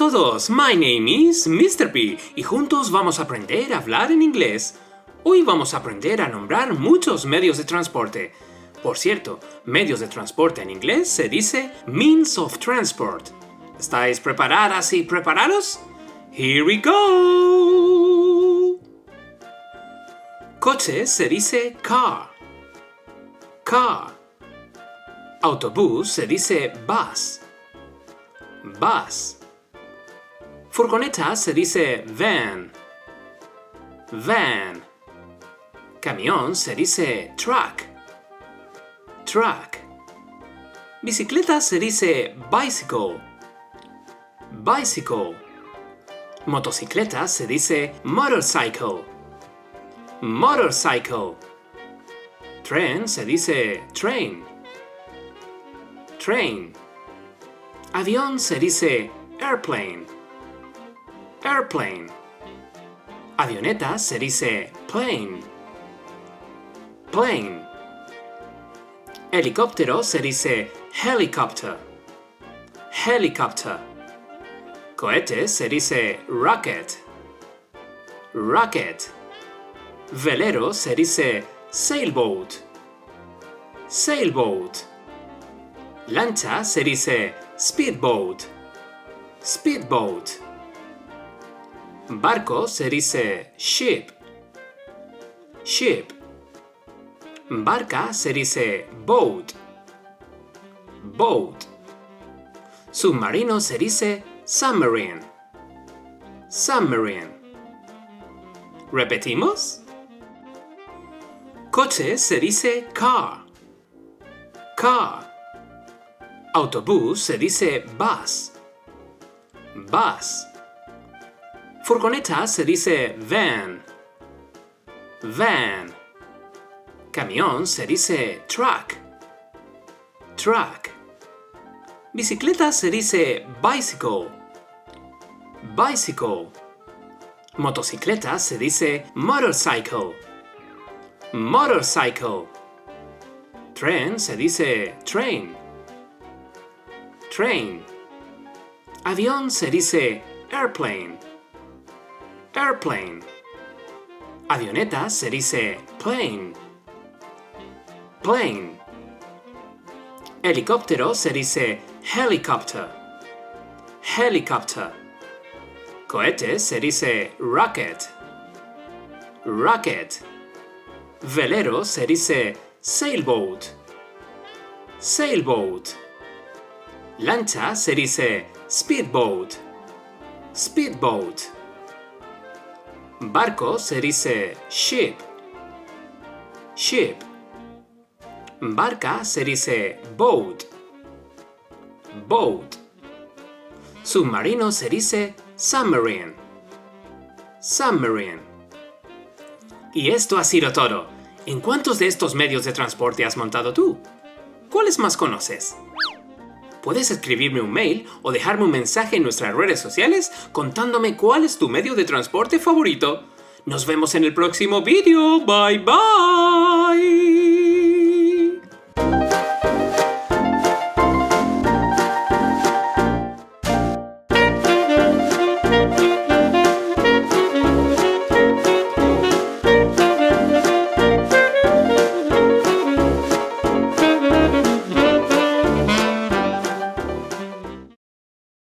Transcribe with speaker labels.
Speaker 1: todos, my name is Mr. P y juntos vamos a aprender a hablar en inglés. Hoy vamos a aprender a nombrar muchos medios de transporte. Por cierto, medios de transporte en inglés se dice means of transport. ¿Estáis preparadas y preparados? Here we go! Coche se dice car. Car. Autobús se dice bus. Bus. Furgoneta se dice van. Van. Camión se dice truck. Truck. Bicicleta se dice bicycle. Bicycle. Motocicleta se dice motorcycle. Motorcycle. Tren se dice train. Train. Avión se dice airplane. Airplane. Avioneta se dice plane. Plane. Helicóptero se dice helicopter. Helicopter. Cohete se dice rocket. Rocket. Velero se dice sailboat. Sailboat. Lancha se dice speedboat. Speedboat. Barco se dice ship. Ship. Barca se dice boat. Boat. Submarino se dice submarine. Submarine. ¿Repetimos? Coche se dice car. Car. Autobús se dice bus. Bus. Furgoneta se dice van. Van. Camión se dice truck. Truck. Bicicleta se dice bicycle. Bicycle. Motocicleta se dice motorcycle. Motorcycle. Tren se dice train. Train. Avión se dice airplane. Airplane. Avioneta se dice plane. Plane. Helicóptero se dice helicopter. Helicopter. Cohete se dice rocket. Rocket. Velero se dice sailboat. Sailboat. Lancha se dice speedboat. Speedboat. Barco se dice ship. Ship. Barca se dice boat. Boat. Submarino se dice submarine. Submarine. Y esto ha sido todo. ¿En cuántos de estos medios de transporte has montado tú? ¿Cuáles más conoces? Puedes escribirme un mail o dejarme un mensaje en nuestras redes sociales contándome cuál es tu medio de transporte favorito. Nos vemos en el próximo vídeo. Bye bye.